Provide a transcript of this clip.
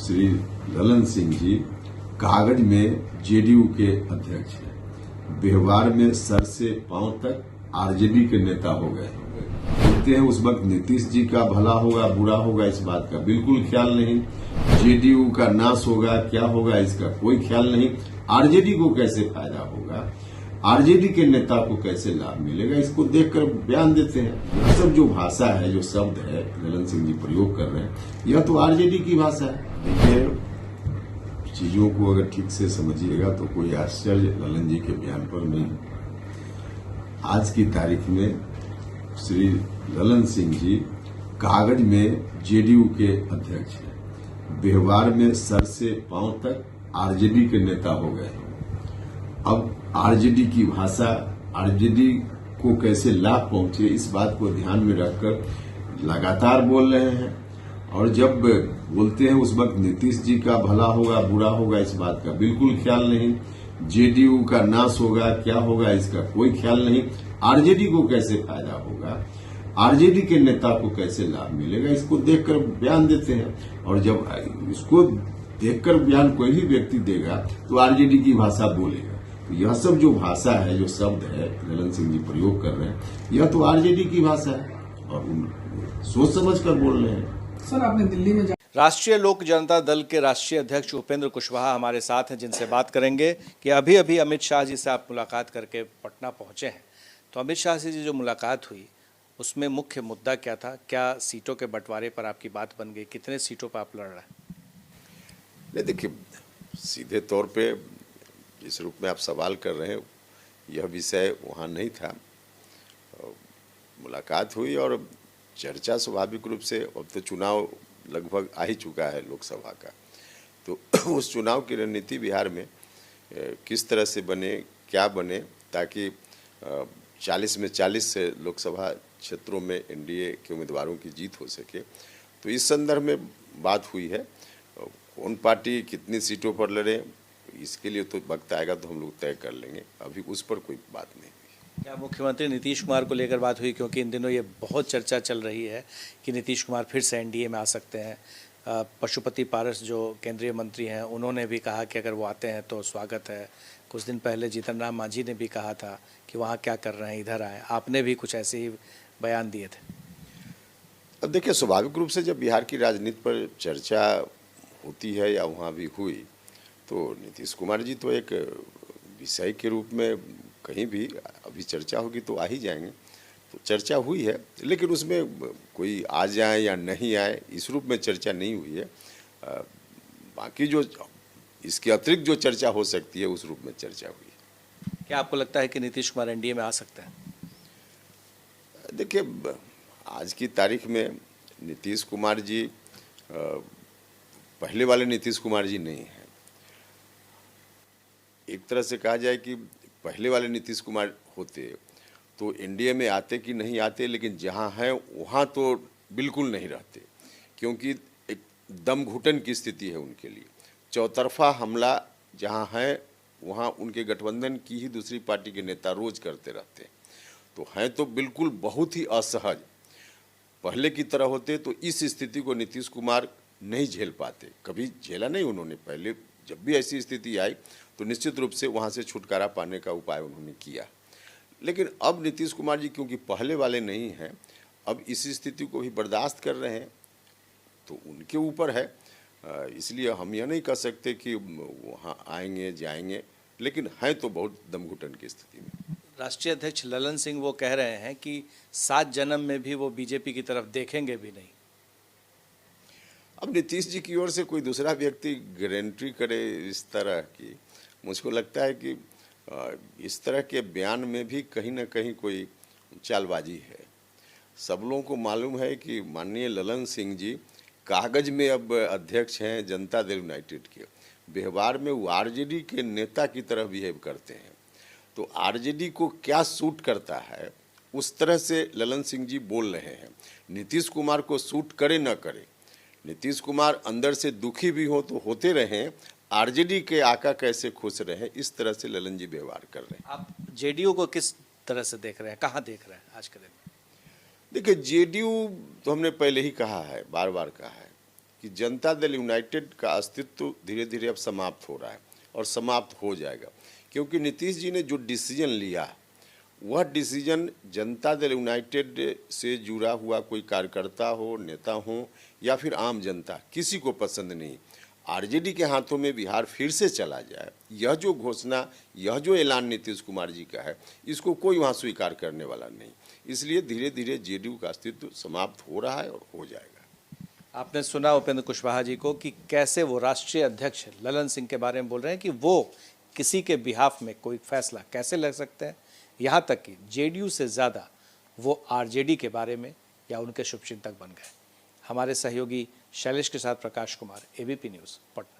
श्री ललन सिंह जी कागज में जेडीयू के अध्यक्ष हैं, व्यवहार में सर से पांव तक आरजेडी के नेता हो गए। बोलते हैं उस वक्त नीतीश जी का भला होगा बुरा होगा इस बात का बिल्कुल ख्याल नहीं, जेडीयू का नाश होगा क्या होगा इसका कोई ख्याल नहीं, आरजेडी को कैसे फायदा होगा, आरजेडी के नेता को कैसे लाभ मिलेगा, इसको देखकर बयान देते हैं। यह सब जो भाषा है, जो शब्द है ललन सिंह जी प्रयोग कर रहे हैं, यह तो आरजेडी की भाषा है। देखिए, चीजों को अगर ठीक से समझिएगा तो कोई आश्चर्य ललन जी के बयान पर नहीं। आज की तारीख में श्री ललन सिंह जी कागज में जेडीयू के अध्यक्ष हैं, व्यवहार में सर से पांव तक आरजेडी के नेता हो गए। अब आरजेडी की भाषा, आरजेडी को कैसे लाभ पहुंचे इस बात को ध्यान में रखकर लगातार बोल रहे हैं। और जब बोलते हैं उस वक्त नीतीश जी का भला होगा बुरा होगा इस बात का बिल्कुल ख्याल नहीं, जेडीयू का नाश होगा क्या होगा इसका कोई ख्याल नहीं, आरजेडी को कैसे फायदा होगा, आरजेडी के नेता को कैसे लाभ मिलेगा, इसको देखकर बयान देते हैं। और जब इसको देखकर बयान कोई भी व्यक्ति देगा तो आरजेडी की भाषा बोलेगा। तो यह सब जो भाषा है, जो शब्द है ललन सिंह जी प्रयोग कर रहे हैं, यह तो आरजेडी की भाषा है और सोच समझ कर बोल रहे हैं। सर, आपने दिल्ली में राष्ट्रीय लोक जनता दल के राष्ट्रीय अध्यक्ष उपेंद्र कुशवाहा हमारे साथ हैं, जिनसे बात करेंगे कि अभी अभी अमित शाह जी से आप मुलाकात करके पटना पहुंचे हैं। तो अमित शाह से जो मुलाकात हुई उसमें मुख्य मुद्दा क्या था? क्या सीटों के बंटवारे पर आपकी बात बन गई? कितने सीटों पर आप लड़ रहे हैं? नहीं, देखिए, सीधे तौर पे जिस रूप में आप सवाल कर रहे हैं यह विषय वहाँ नहीं था। मुलाकात हुई और चर्चा स्वाभाविक रूप से, अब तो चुनाव लगभग आ ही चुका है लोकसभा का, तो उस चुनाव की रणनीति बिहार में किस तरह से बने, क्या बने, ताकि 40 में 40 लोकसभा क्षेत्रों में एनडीए के उम्मीदवारों की जीत हो सके। तो इस संदर्भ में बात हुई है। कौन पार्टी कितनी सीटों पर लड़े इसके लिए तो वक्त आएगा तो हम लोग तय कर लेंगे, अभी उस पर कोई बात नहीं हुई। क्या मुख्यमंत्री नीतीश कुमार को लेकर बात हुई? क्योंकि इन दिनों ये बहुत चर्चा चल रही है कि नीतीश कुमार फिर से एनडीए में आ सकते हैं। पशुपति पारस जो केंद्रीय मंत्री हैं उन्होंने भी कहा कि अगर वो आते हैं तो स्वागत है। कुछ दिन पहले जीतन राम मांझी ने भी कहा था कि वहाँ क्या कर रहे हैं, इधर आए। आपने भी कुछ ऐसे ही बयान दिए थे। अब देखिए, स्वाभाविक रूप से जब बिहार की राजनीति पर चर्चा होती है या वहाँ भी हुई, तो नीतीश कुमार जी तो एक विषय के रूप में कहीं भी अभी चर्चा होगी तो आ ही जाएंगे। तो चर्चा हुई है, लेकिन उसमें कोई आ जाए या नहीं आए इस रूप में चर्चा नहीं हुई है। बाकी जो इसके अतिरिक्त जो चर्चा हो सकती है उस रूप में चर्चा हुई है। क्या आपको लगता है कि नीतीश कुमार एनडीए में आ सकते हैं? देखिए, आज की तारीख में नीतीश कुमार जी पहले वाले नीतीश कुमार जी नहीं हैं। एक तरह से कहा जाए कि पहले वाले नीतीश कुमार होते तो एनडीए में आते कि नहीं आते, लेकिन जहां हैं वहां तो बिल्कुल नहीं रहते, क्योंकि एक दम घुटन की स्थिति है उनके लिए। चौतरफा हमला जहां है वहां उनके गठबंधन की ही दूसरी पार्टी के नेता रोज करते रहते हैं। तो हैं तो बिल्कुल बहुत ही असहज। पहले की तरह होते तो इस स्थिति को नीतीश कुमार नहीं झेल पाते। कभी झेला नहीं उन्होंने। पहले जब भी ऐसी स्थिति आई तो निश्चित रूप से वहाँ से छुटकारा पाने का उपाय उन्होंने किया। लेकिन अब नीतीश कुमार जी क्योंकि पहले वाले नहीं हैं, अब इस स्थिति को भी बर्दाश्त कर रहे हैं, तो उनके ऊपर है। इसलिए हम यह नहीं कह सकते कि वहाँ आएंगे जाएंगे, लेकिन हैं तो बहुत दमघुटन की स्थिति में। राष्ट्रीय अध्यक्ष ललन सिंह वो कह रहे हैं कि 7 जन्म में भी वो बीजेपी की तरफ देखेंगे भी नहीं। अब नीतीश जी की ओर से कोई दूसरा व्यक्ति गारंटी करे इस तरह की, मुझको लगता है कि इस तरह के बयान में भी कहीं ना कहीं कोई चालबाजी है। सब लोगों को मालूम है कि माननीय ललन सिंह जी कागज में अब अध्यक्ष हैं जनता दल यूनाइटेड के। व्यवहार में वो आरजेडी के नेता की तरह बिहेव करते हैं। तो आरजेडी को क्या सूट करता है उस तरह से ललन सिंह जी बोल रहे हैं। नीतीश कुमार को सूट करे न करे, नीतीश कुमार अंदर से दुखी भी हो तो होते रहें, आरजेडी के आका कैसे खुश रहे, इस तरह से ललन जी व्यवहार कर रहे हैं। आप जेडीयू को किस तरह से देख रहे हैं, कहाँ देख रहे हैं आज के दिन में? देखिए, जेडीयू तो हमने पहले ही कहा है, बार बार कहा है कि जनता दल यूनाइटेड का अस्तित्व धीरे धीरे अब समाप्त हो रहा है और समाप्त हो जाएगा, क्योंकि नीतीश जी ने जो डिसीजन लिया वह डिसीजन जनता दल यूनाइटेड से जुड़ा हुआ कोई कार्यकर्ता हो, नेता हो या फिर आम जनता, किसी को पसंद नहीं। आरजेडी के हाथों में बिहार फिर से चला जाए, यह जो घोषणा, यह जो ऐलान नीतीश कुमार जी का है, इसको कोई वहाँ स्वीकार करने वाला नहीं। इसलिए धीरे धीरे जेडीयू का अस्तित्व समाप्त हो रहा है और हो जाएगा। आपने सुना उपेंद्र कुशवाहा जी को कि कैसे वो राष्ट्रीय अध्यक्ष ललन सिंह के बारे में बोल रहे हैं कि वो किसी के बिहाफ में कोई फैसला कैसे ले सकते हैं, यहाँ तक कि जेडीयू से ज़्यादा वो आरजेडी के बारे में या उनके शुभचिंतक बन गए। हमारे सहयोगी शैलेश के साथ प्रकाश कुमार, एबीपी न्यूज़, पटना।